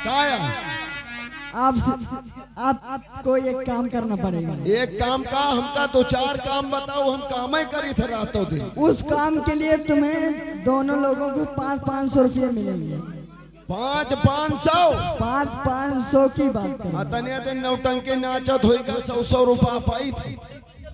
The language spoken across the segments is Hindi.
काया आपको एक काम करना पड़ेगा। एक काम का हमका दो चार काम बताओ, हम काम ही करी थे रातों दिन। उस काम के लिए तुम्हें दोनों लोगों को 500 रुपये मिलेंगे। 500 की बात करो। अतने दिन नौटंकी नाचत होगा 100 रुपया पाई थी।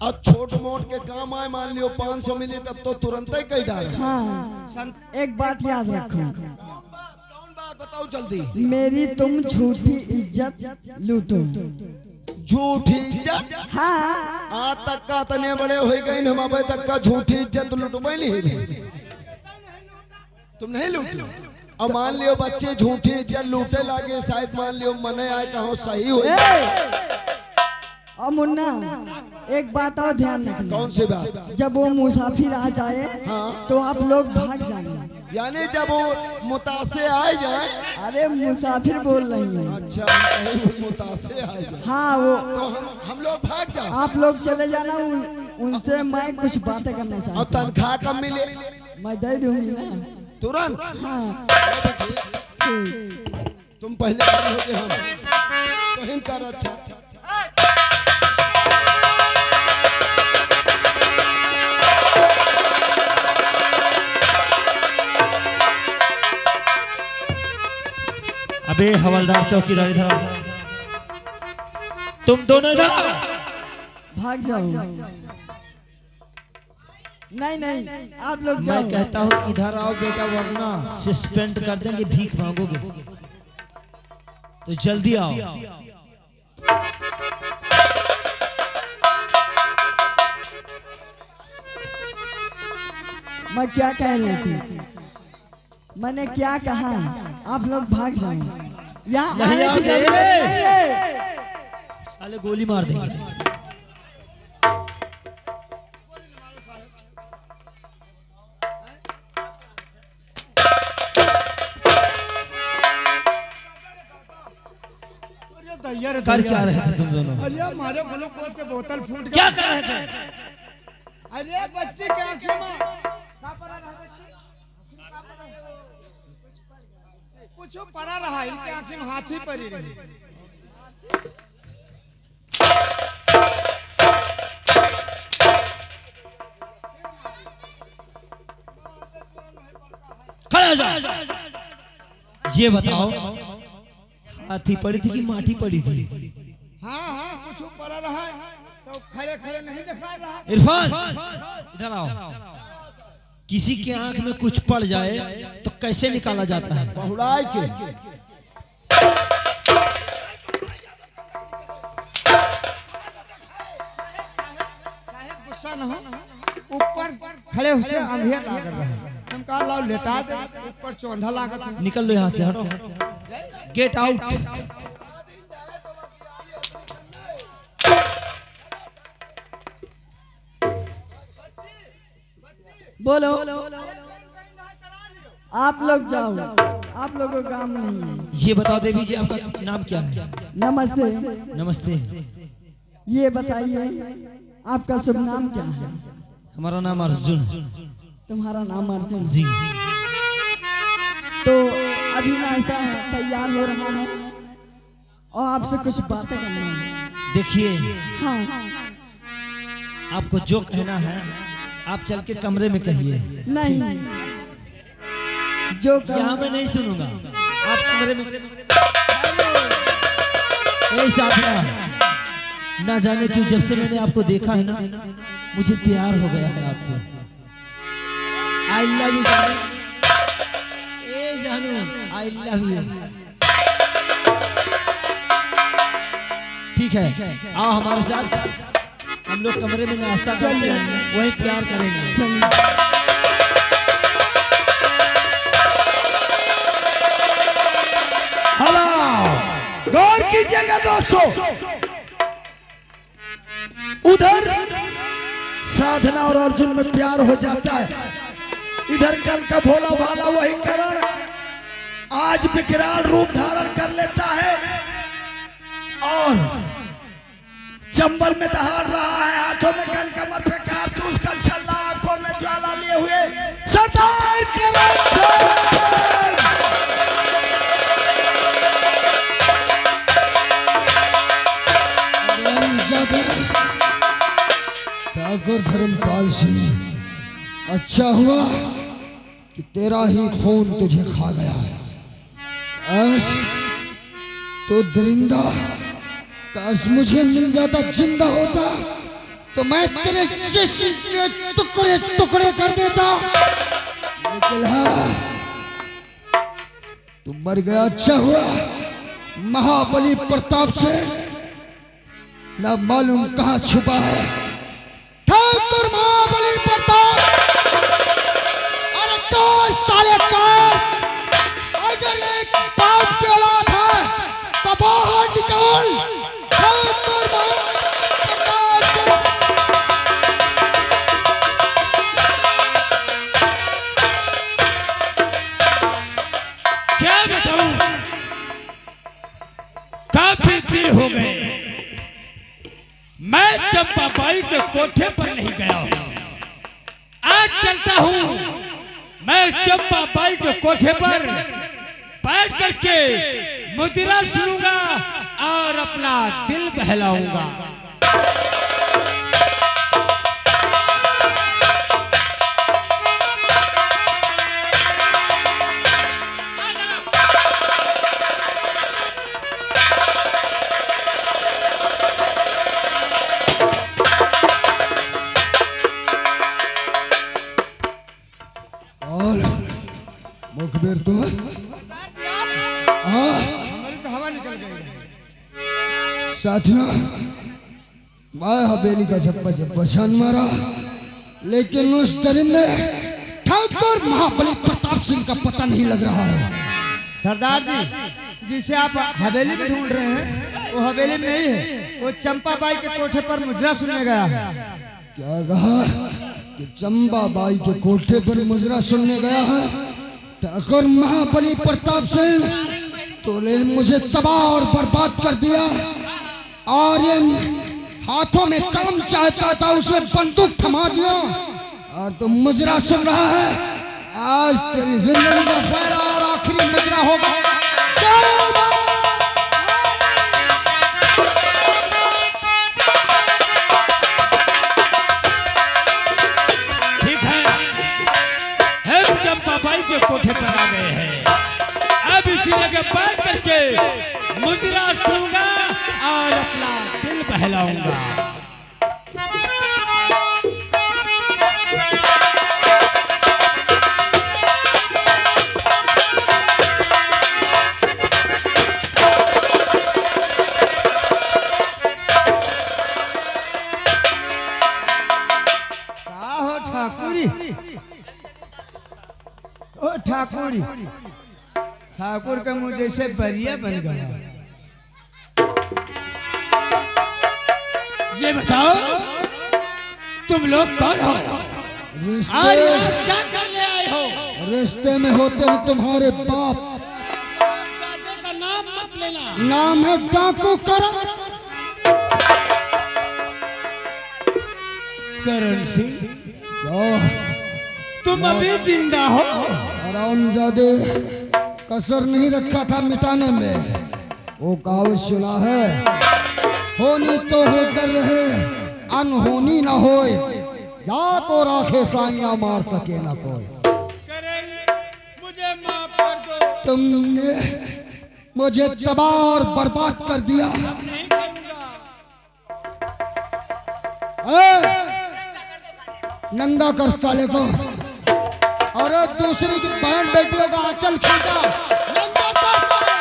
अब छोट मोट के काम आए, मान लियो 500 मिली तब तो तुरंत ही कही डाल। हाँ, एक बात याद रखो। कौन बात बताओ जल्दी। मेरी तुम झूठी इज्जत लूटो। झूठी इज्जत? हाँ, आज तक का तने बड़े हो गए हम अब तक का झूठी इज्जत लूटबे नहीं। तुम नहीं लूटी। अब मान लियो बच्चे झूठी इज्जत लूटे लागे, शायद मान लियो मने आए कहो सही हो। और मुन्ना एक बात और ध्यान रखना। कौन सी बात? जब वो मुसाफिर आ जाए तो आप लोग भाग जाना। यानी जब वो मुतासे आए जाए? अरे मुसाफिर बोल रही है। अच्छा, मुतासे आए जाए। हाँ, वो तो हम लोग भाग जाए। आप लोग चले जाना, उनसे मैं कुछ बातें करना चाहता हूँ। और तनख्वाह कब मिले? मैं दे दूंगी ना तुरंत। हाँ, तुम पहले हो हम तो हिम कर। अच्छा अबे हवलदार चौकीदार इधर आओ। तुम दोनों इधर आओ। भाग जाओ। नहीं, आप लोग जाओ। मैं कहता हूँ इधर आओ बेटा, वरना सस्पेंड कर देंगे, भीख मांगोगे। तो जल्दी आओ। मैं क्या कह रही थी? मैंने क्या कहा? आप लोग भाग जाओ। यहाँ आने की जरूरत नहीं है। साले गोली मार देंगे। कर क्या रहे थे तुम दोनों? अरे हमारे ग्लूकोज के बोतल फूट गया। क्या कर रहे थे? अरे बच्चे क्या आंखें में कुछ पड़ा रहा, इनके आंखें में हाथी पड़ी रही। खड़े हो जाओ। ये बताओ हाथी पड़ी थी कि माटी पड़ी थी? हाँ, कुछ पड़ा रहा तो खड़े खड़े नहीं दिखा रहा। इरफान इधर आओ। किसी के आंख में कुछ पड़ जाए तो कैसे निकाला जाता है? बहुड़ाई के। साहब गुस्सा न हो, ऊपर खड़े होके अंधेर लागत रहे। हम कहा लाओ लेटा दे, ऊपर चौंधा लागत है। निकल लो यहाँ से, हटो। Get out. बोलो। आप लोग जाओ, आप लोगों का काम नहीं है। ये बताओ देवी जी, आपका नाम क्या है? नमस्ते। नमस्ते। ये बताइए आपका शुभ नाम क्या है? हमारा नाम अर्जुन। तुम्हारा नाम अर्जुन जी। तो अभी नाश्ता तैयार हो रहा है और आपसे कुछ बातें करनी है। देखिए, हाँ, आपको जो कहना है आप चल के कमरे में कहिए। नहीं, जो यहाँ मैं नहीं सुनूंगा, आप कमरे में। ए साफिया, ना जाने क्यों जब से मैंने आपको देखा है ना, मुझे प्यार हो गया है आपसे। आई लव यू जानू। ए जानू, आई लव यू। ठीक है, आओ हमारे साथ, हम लोग कमरे में नाश्ता करते हैं, वहीं प्यार करेंगे। हेलो, गौर कीजिएगा दोस्तों, उधर साधना और अर्जुन में प्यार हो जाता है, इधर कल का भोला भाला वही करण आज विकराल रूप धारण कर लेता है और चंबल में दहाड़ रहा है, हाथों में गन, कमर पे कारतूस का छल्ला, आंखों में ज्वाला लिए हुए सरदार करण सिंह। ठाकुर धर्मपाल सिंह, अच्छा हुआ कि तेरा ही खून तुझे खा गया है। काश तो दरिंदा, काश मुझे मिल जाता, जिंदा होता तो मैं तेरे जिस्म के टुकड़े टुकड़े कर देता, लेकिन हाँ तू मर गया। अच्छा हुआ महाबली प्रताप से ना मालूम कहां छुपा है ठाकुर महाबली प्रताप। अरे तो साले का अगर एक बाप के औलाद है तो बाहर निकाल। ठाकुर क्या बताऊं, काफी दिन हो गए मैं चंपा बाई के कोठे पर नहीं गया हूं। आज चलता हूं मैं चंपा बाई के कोठे पर बैठ करके मुद्रा सुनूंगा और अपना दिल बहलाऊंगा। मुखबिर तो हमारी तो हवा निकल गई। साथियों, मैं हवेली का झप्पा झप्पा छान मारा, लेकिन उस दरिंदे ठाकुर महाबली प्रताप सिंह का पता नहीं लग रहा है। सरदार जी, जिसे आप हवेली में ढूंढ रहे हैं वो हवेली में नहीं है, वो चंपा बाई के कोठे पर मुजरा सुनने गया है। क्या कहा कि चंपा बाई के कोठे पर मुजरा सुनने गया है? ठाकुर महाबली प्रताप सिंह तूने मुझे तबाह और बर्बाद कर दिया, और इन हाथों में कलम चाहता था उसमें बंदूक थमा दिया, और तुम मुजरा सुन रहा है। आज तेरी जिंदगी का पहला और आखिरी मुजरा होगा। के कोठे पर आ गए हैं, अब इसी जगह बैठ करके मुद्रा सुनूंगा और अपना दिल बहलाऊंगा। क्या हो ठाकुरी, ओ ठाकुरी, ठाकुर का मुंह जैसे बरिया बन गया। ये बताओ तुम लोग कौन हो और यहाँ क्या करने आए हो? रिश्ते में होते हैं तुम्हारे बाप। दादे का नाम मत लेना। नाम है डाकू करण। करण सिंह, क्या तुम अभी जिंदा हो? हरामजादे, कसर नहीं रखा था मिटाने में। वो कहावत सुना है, होनी तो होकर रहे अनहोनी ना होए, या को राखे साइया मार सके ना कोई। करण, मुझे माफ कर दो। तुमने मुझे तबाह और बर्बाद कर दिया। नहीं करूंगा। नंगा कर साले को, और दूसरी की बहन बेटियों का आंचल खींचा। नंगा कर साले।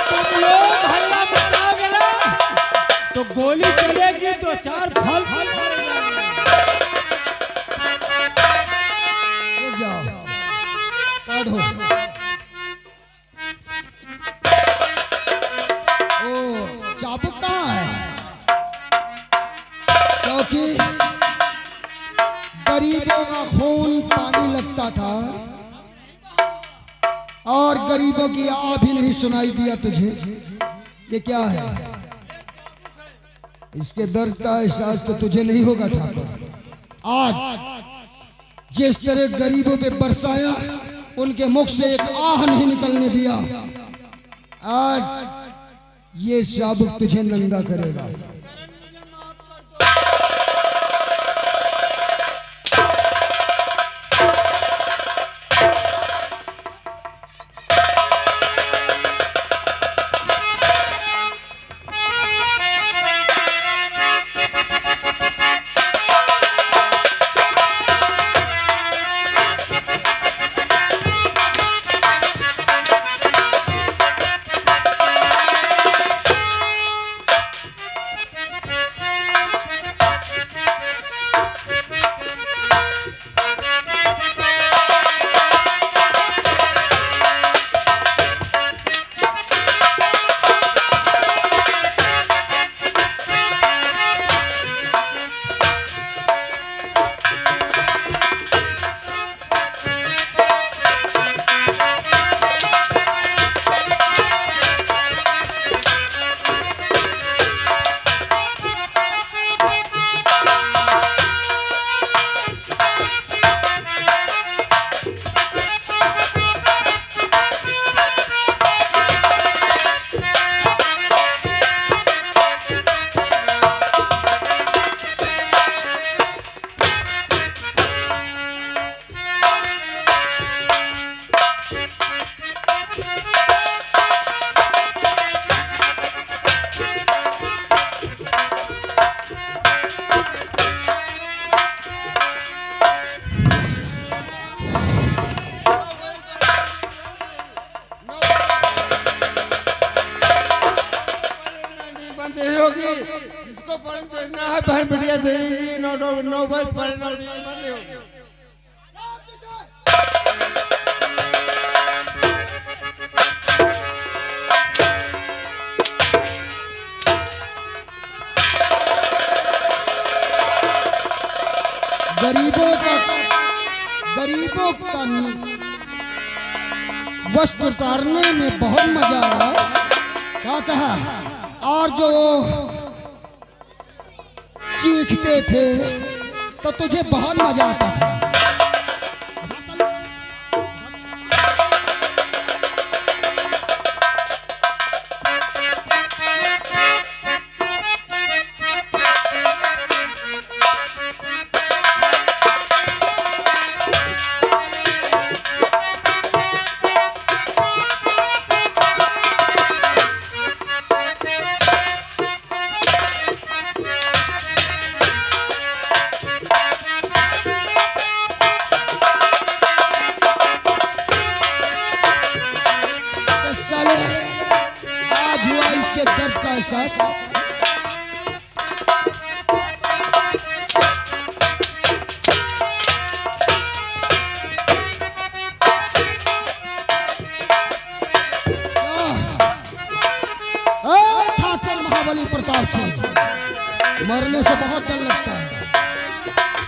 तुम लोग हल्ला मचाओगे ना तो गोली चलेगी तो चार फल जाओ, काढ़ो। ओ, चाबुक कहाँ है? क्योंकि गरीबों का खून पानी लगता था, और गरीबों की आ भी नहीं सुनाई दिया तुझे। ये क्या है? इसके दर्द का एहसास तो तुझे नहीं होगा ठाकुर। आज जिस तरह गरीबों पे बरसाया, उनके मुख से एक आह नहीं निकलने दिया, आज ये शाबुक तुझे नंगा करेगा। को पढ़ देना है बहन बिटिया देगी 9 बस पर 9 बंदे हो गरीबों का वस्त्र उतारने में बहुत मजा आया क्या कहा और जो चीखते थे तो तुझे बहुत मजा आता था। आज हुआ इसके दर्द का एहसास। ठाकुर महाबली प्रताप सिंह, मरने से बहुत डर लगता है।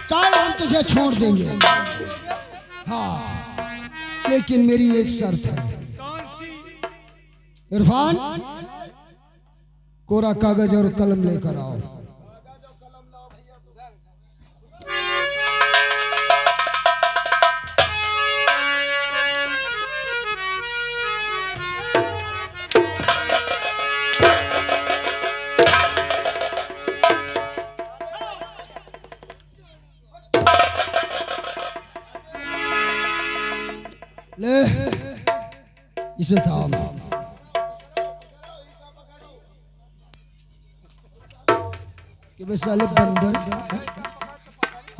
चल हम तुझे छोड़ देंगे, हाँ, लेकिन मेरी एक शर्त है। इरफान, कोरा कागज और कलम लेकर आओ। ले इसे थाम। कि वे साले बंदर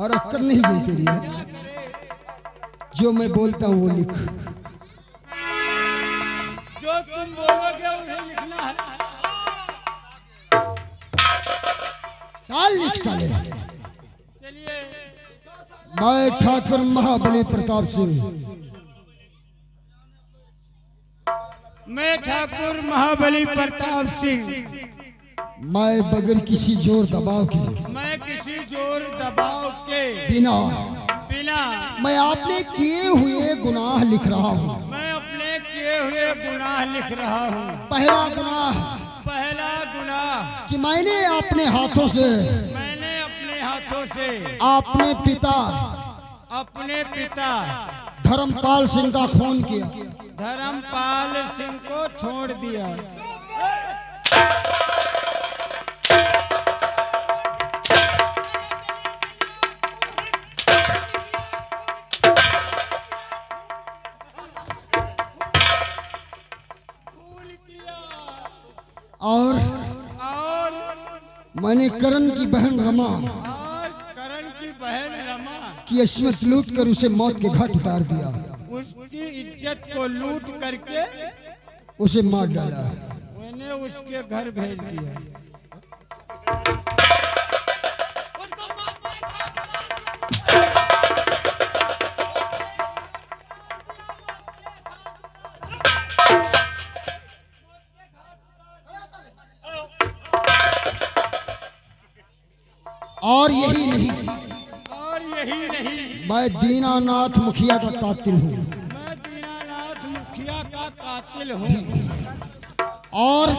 और अक्कर नहीं गई तेरी है। जो मैं बोलता हूँ वो लिख। जो तुम बोलोगे उन्हें लिखना है। चाल लिख साले। चलिए। मैं ठाकुर महाबली प्रताप सिंह, मैं ठाकुर महाबली प्रताप सिंह, मैं बगैर किसी जोर दबाव के, मैं किसी जोर दबाव के बिना मैं आपने किए हुए गुनाह लिख रहा हूँ। मैं अपने किए हुए गुनाह लिख रहा हूँ। पहला गुनाह कि मैंने अपने हाथों से अपने पिता धर्मपाल सिंह का खून किया। धर्मपाल सिंह को छोड़ दिया। और मैंने करण की बहन रमा की इस्मत लूट कर उसे मौत के घाट उतार दिया। उसकी इज्जत को लूट करके उसे मार डाला। मैंने उसके घर भेज दिया। और यही नहीं, मैं दीनानाथ मुखिया का कातिल हूँ। मैं दीनानाथ मुखिया का कातिल हूँ। और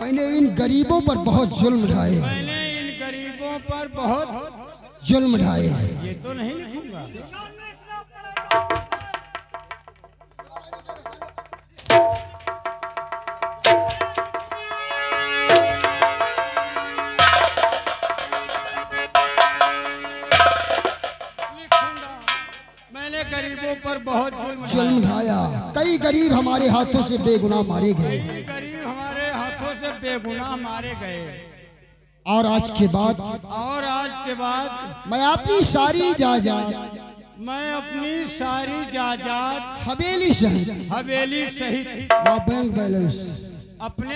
मैंने इन गरीबों पर बहुत जुल्म ढाए। मैंने इन गरीबों पर बहुत जुल्म ढाए। ये तो नहीं लिखूंगा। मैंने गरीबों पर बहुत जुल्म ढाया। कई गरीब हमारे हाथों से बेगुनाह मारे गए। गरीब हमारे हाथों से बेगुनाह मारे गए। और आज के बाद मैं अपनी सारी जायदाद हवेली सहित अपने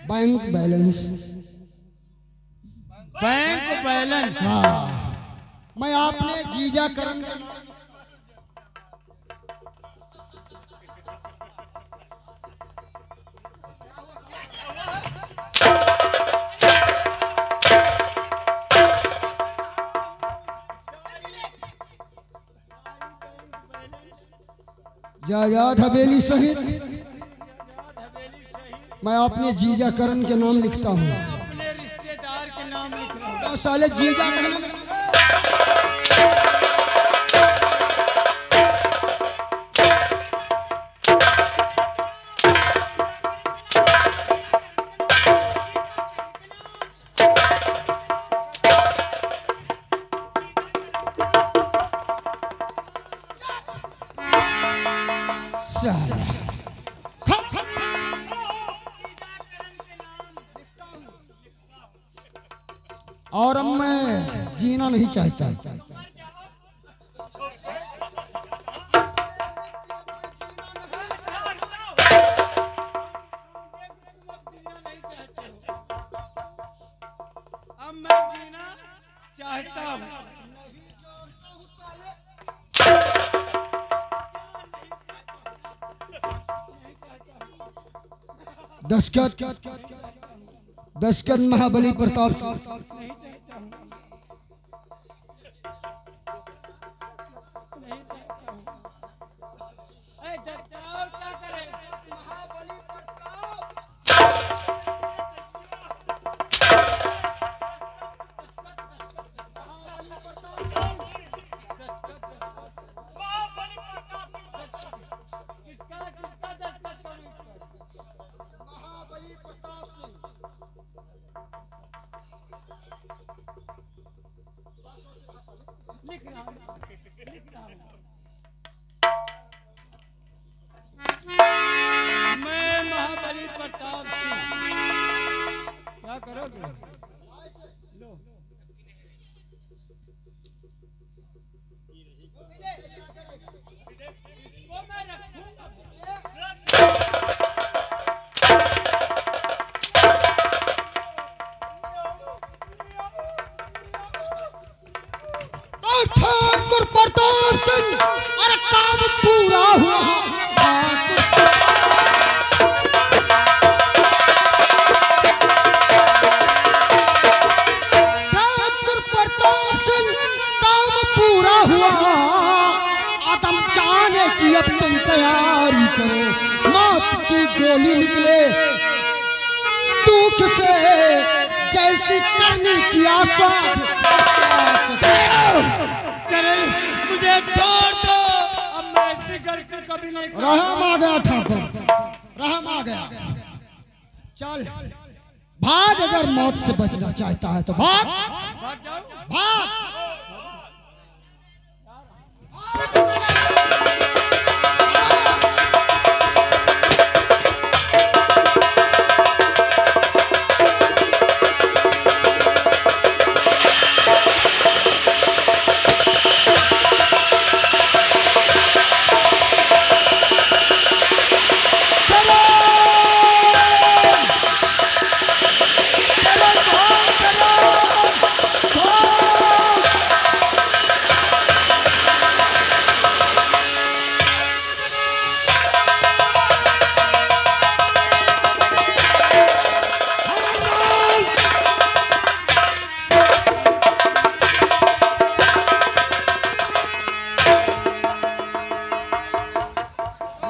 बैंक बैलेंस बैंक बैलेंस। हाँ, मैं आपने जीजा करण के जायदाद हवेली सहित मैं अपने जीजा करण के नाम लिखता हूँ। अपने रिश्तेदार के नाम लिख रहा हूँ। साले जीजा करण और अब मैं जीना नहीं चाहता। अब मैं जीना चाहता हूँ। दशकत महाबली प्रताप सिंह। नहीं चाहता हूँ। नहीं चाहता हूँ। अरे और क्या करे? महाबली प्रताप सिंह। लिख रहा हूँ। मैं महाबली प्रताप सिंह। क्या करोगे? लो। वो मैं रखूंगा। ठाकुर प्रताप सिंह, अरे काम पूरा हुआ। ठाकुर प्रताप सिंह, काम पूरा हुआ। आदम जाने की अब तुम तैयारी करो। मौत की गोली निकले दुख से, जैसी करनी की आशा। मुझे छोड़ दो। अब मैं ऐसी गलती कभी नहीं करूंगा। रहम आ गया ठाकुर, रहम आ गया। चल भाग, अगर मौत से बचना चाहता है तो भाग। भाग जाऊं? भाग।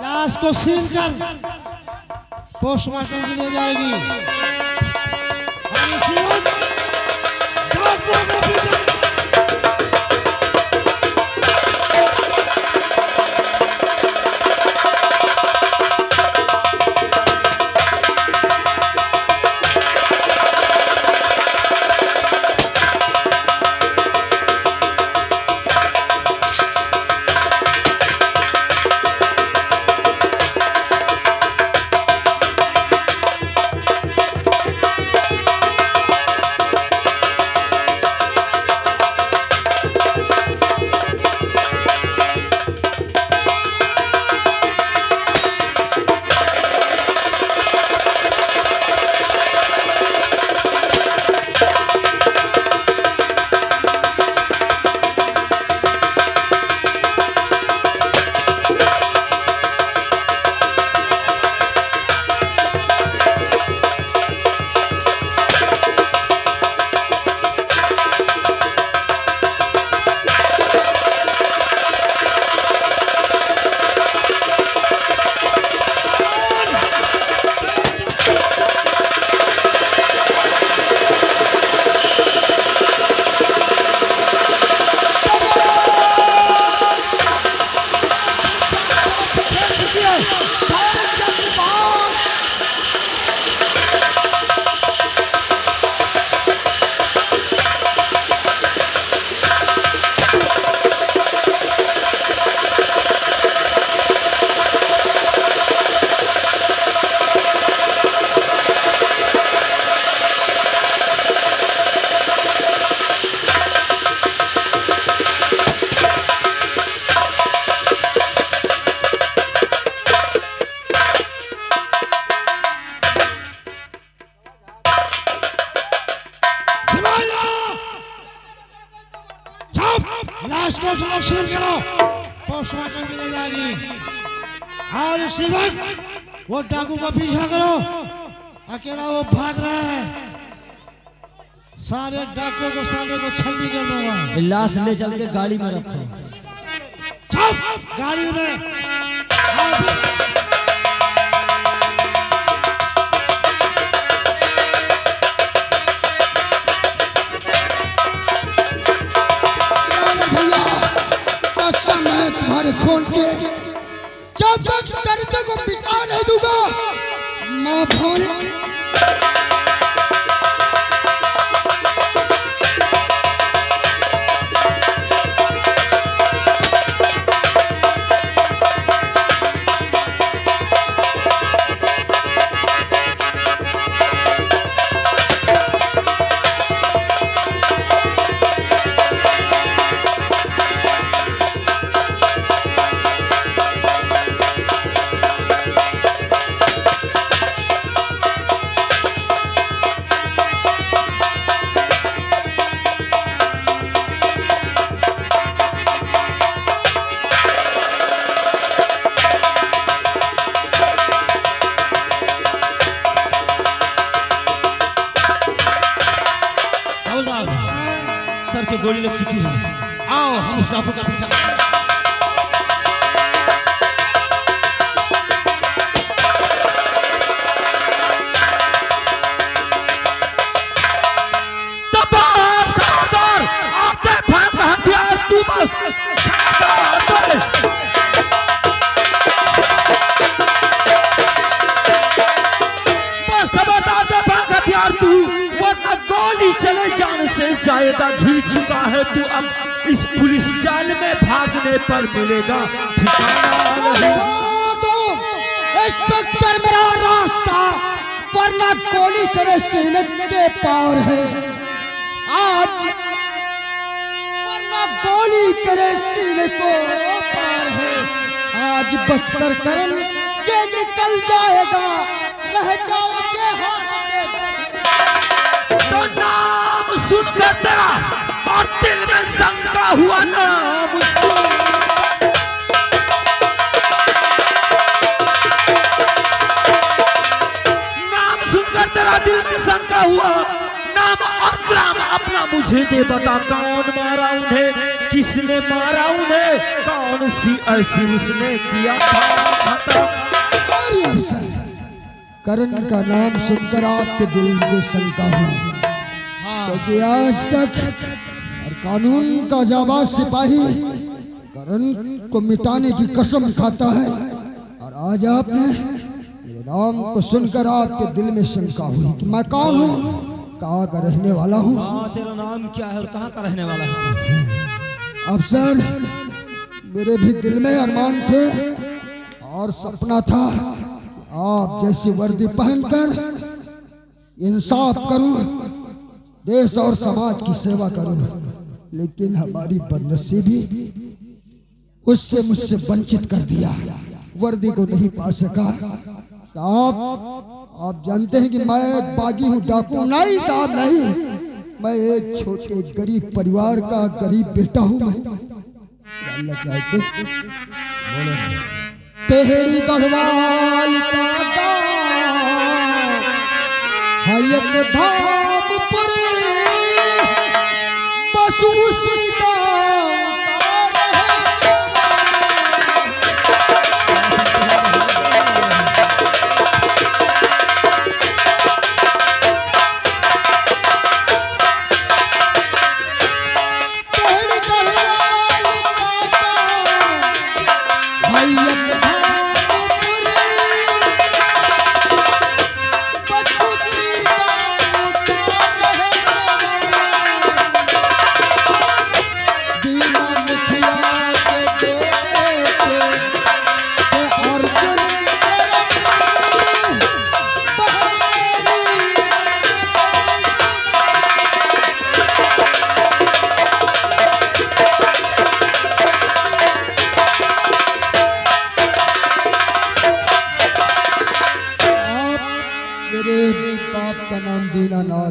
लाश को सील कर पोस्टमार्टम के लिए जाएगी। पोस्टमार्टम के लिए जाएगी। और इसी वक्त वो डाकू का पीछा करो, अकेला वो भाग रहा है। सारे डाकुओं को साले को छल्ली कर दूंगा। लाश ले चल के गाड़ी में रखो। चुप, गाड़ी में भैया कसम है तुम्हारे खून के, जब तक दर्द को मिटा नहीं दूंगा माँ भोल। सर के गोली लग चुकी है। आओ हम उस डाकू का पीछा करें। तबास खबरदार, आते भाग हथियार तू बस खबरदार दे भाग हथियार तू, वरना गोली चले जाने से जाएगा। घिर चुका है तू अब इस पुलिस जाल में, भागने पर मिलेगा ठिकाना नहीं। इंस्पेक्टर मेरा रास्ता, वरना गोली तेरे सीने के पार है आज, वरना गोली तेरे सीने को पार है आज। बचकर कर ये निकल जाएगा, रह जाओगे हाथ में। तो नाम सुनकर तेरा और दिल में शंका हुआ, नाम सुन। नाम सुनकर तेरा दिल में शंका हुआ, नाम और ग्राम अपना मुझे दे बता। कौन मारा उन्हें, किसने मारा उन्हें, कौन सी ऐसी उसने किया था। करण का नाम सुनकर आपके दिल में शंका हुई, क्योंकि आज तक और कानून का जाबाज सिपाही करण को मिटाने की कसम खाता है, और आज आपने मेरे नाम को सुनकर आपके दिल में शंका हुई कि मैं कौन हूँ, कहाँ का रहने वाला हूँ। तेरा नाम क्या है और कहाँ का रहने वाला है। अफसर, मेरे भी दिल में अरमान थे और सपना था आप जैसी वर्दी पहनकर इंसाफ करूं, देश और समाज की सेवा करूं, लेकिन हमारी बदनसीबी उससे मुझसे वंचित कर दिया, वर्दी को नहीं पा सका। साहब, आप जानते हैं कि मैं एक बागी हूँ, डाकू नहीं साहब नहीं, मैं एक छोटे गरीब परिवार का गरीब बेटा हूँ। मैं चाहते तेहड़ी गढ़वाल का हयक धाम पर बस उसी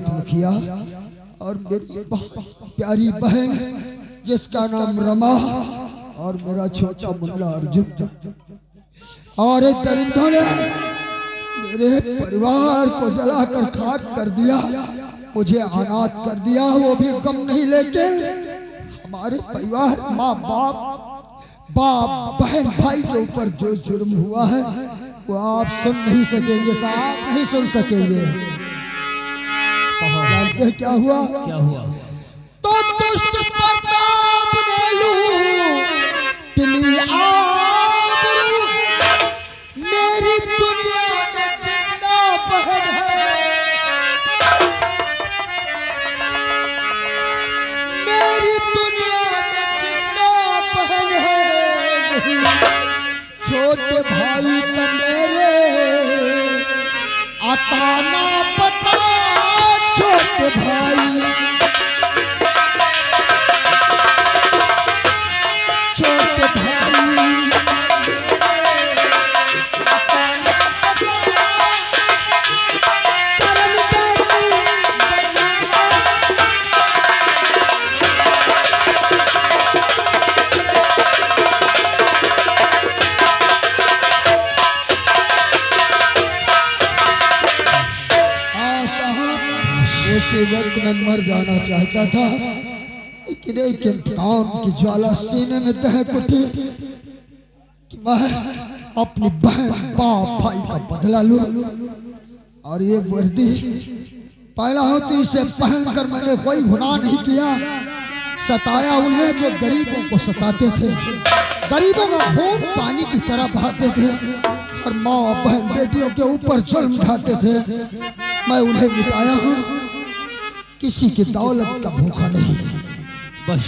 मुखिया और मेरी बहुत प्यारी बहन जिसका नाम रमा और मेरा छोटा मुन्ना अर्जुन और एक दरिंदों ने मेरे परिवार को जलाकर खाक कर दिया, मुझे अनाथ कर दिया। वो भी गम नहीं, लेकिन हमारे परिवार माँ बाप बहन भाई के ऊपर जो जुर्म हुआ है वो आप सुन नहीं सकेंगे साहब, नहीं सुन सकेंगे। जानते हैं क्या हुआ? क्या हुआ? तो दुष्ट प्रताप ने लूट लिया मेरी दुनिया में जिंदा बहन है, मेरी दुनिया में जिंदा बहन है। छोटे भाई का मेरे आता ना पता, छोटे भाई उसी वक्त में मर जाना चाहता था, लेकिन एक इंतकाम की ज्वाला सीने में दहक उठी कि मैं अपनी बहन बाप भाई का बदला लूं। और ये वर्दी पहला होती इसे पहनकर मैंने कोई गुनाह नहीं किया, सताया उन्हें जो गरीबों को सताते थे, गरीबों का खून पानी की तरह बहाते थे और माँ बहन बेटियों के ऊपर जुल्म ढाते थे। मैं उन्हें मिटाया हूँ, किसी की दौलत का भूखा नहीं बस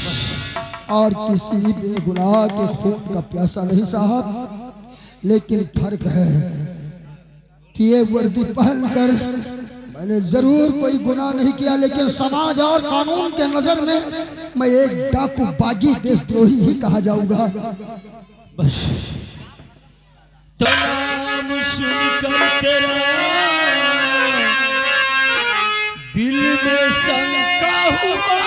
और किसी बेगुनाह के खून का प्यासा नहीं साहब। लेकिन फर्क है कि ये वर्दी पहनकर मैंने जरूर कोई गुनाह नहीं किया, लेकिन समाज और कानून के नजर में मैं एक डाकू बागी देशद्रोही ही कहा जाऊंगा। बस तो नाम सुनकर तेरा दिल में शंका हुआ,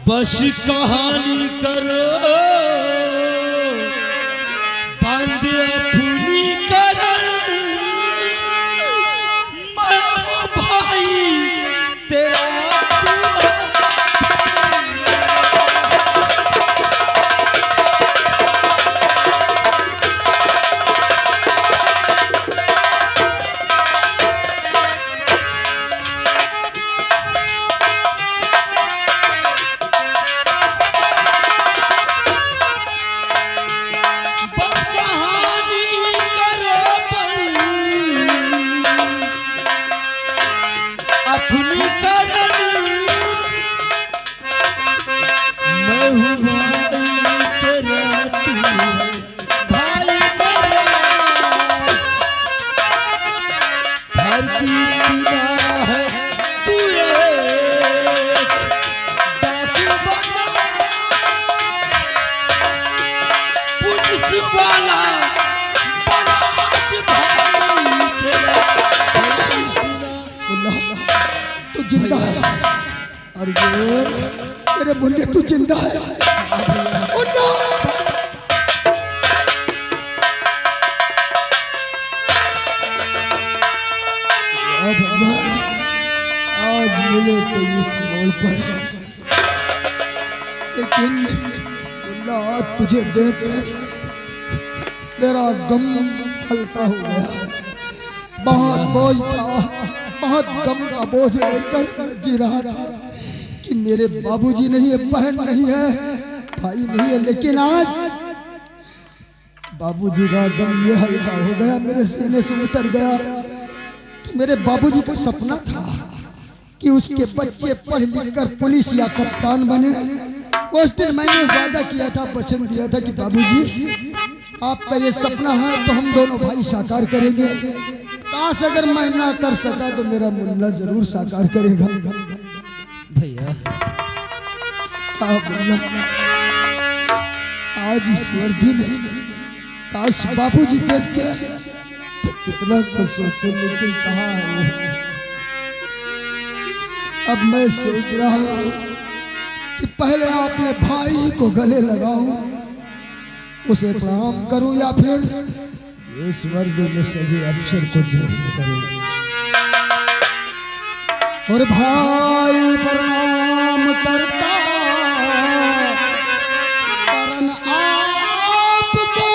बस कहानी करो बंद अपनी कर, मैं भाई तेरा जिंदा है और ये मेरे मुन्ने तू जिंदा है। मुन्ना आज मिले तो इस मोल पर, लेकिन मुन्ना तुझे देखकर मेरा गम हल्का हो गया। बहुत बोझ था, बहुत गम का बोझ लेकर जी रहा था कि मेरे बाबूजी नहीं है, बहन नहीं है, भाई नहीं है, लेकिन आज बाबूजी का गम ये हल्का हो गया, मेरे सीने से उतर गया कि मेरे बाबूजी का सपना था कि उसके बच्चे पढ़ लिख कर पुलिस या कप्तान बने। उस दिन मैंने वादा किया था, वचन दिया था कि बाबूजी आपका ये सपना है तो हम दोनों भाई साकार करेंगे। काश अगर मैं ना कर सका तो मेरा मुन्ना जरूर साकार करेगा। भैया मुन्ना आज इस वर्दी में काश बाबूजी देखते तो कितना खुश होते, लेकिन कहाँ है अब मैं सोच रहा हूं कि पहले अपने भाई को गले लगाऊं, उसे प्रणाम करूं या फिर इस वर्ग में सजे अफसर को जरूर करूं। और भाई प्रणाम करता करन आपको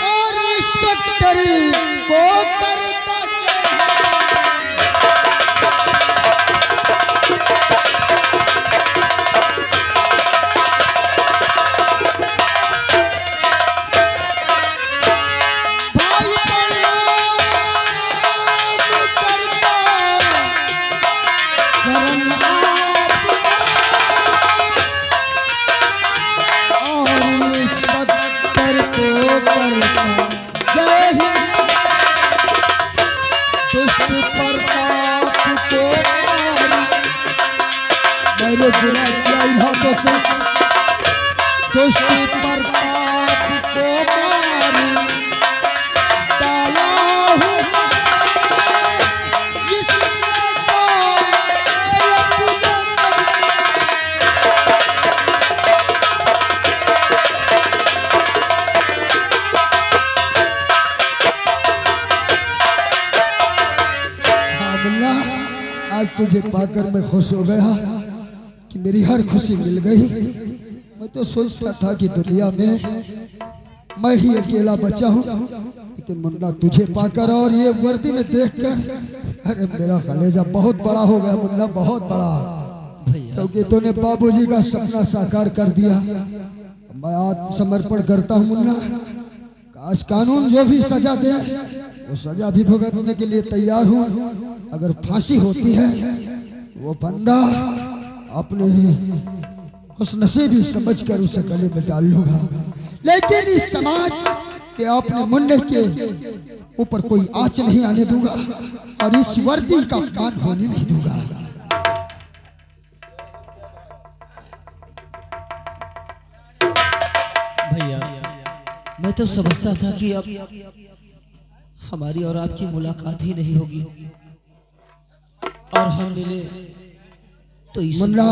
और इंस्पेक्टरी को करता बुरा किया इन हाथों से, दुष्ट प्रताप को मारी डाला हूं इसने तो मुन्ना, आज तुझे पाकर मैं खुश हो गया कि मेरी हर खुशी मिल गई। मैं तो सोचता था कि दुनिया में मैं ही अकेला बचा हूँ, लेकिन मुन्ना तुझे पाकर और ये वर्दी में देखकर अरे मेरा कलेजा बहुत बड़ा हो गया मुन्ना, बहुत बड़ा, क्योंकि तूने बाबूजी का सपना साकार कर दिया। मैं आत्मसमर्पण करता हूँ मुन्ना, काश कानून जो भी सजा दे वो सजा भी भुगतने के लिए तैयार हूँ। अगर फांसी होती है वो बंदा अपने खुशनसीबी समझकर उसे गले में डाल लूंगा, लेकिन इस समाज के अपने मुन्ने के ऊपर कोई आंच नहीं आने दूंगा और इस वर्दी का अपमान होने नहीं दूंगा। भैया मैं तो समझता था कि अब हमारी और आपकी मुलाकात ही नहीं होगी और हम मिले तो मुन्ना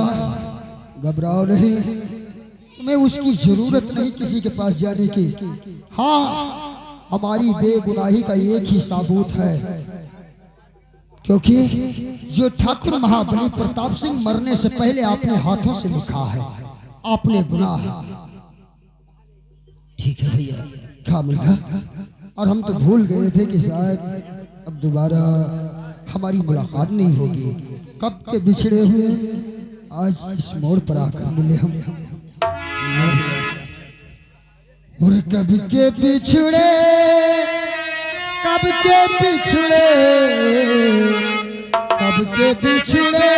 घबराओ नहीं, तुम्हें उसकी जरूरत नहीं किसी के पास जाने की। हाँ, हमारी बेगुनाही का एक ही सबूत है, क्योंकि जो ठाकुर महाबली प्रताप सिंह मरने से पहले अपने हाथों से लिखा है आपने गुनाह। ठीक है भैया। खामोखा, और हम तो भूल गए थे कि शायद अब दोबारा हमारी मुलाकात नहीं होगी। कब के बिछड़े हुए आज इस मोड़ पर आकर मिले हम। और कब के बिछड़े, कब के बिछड़े, कब के बिछड़े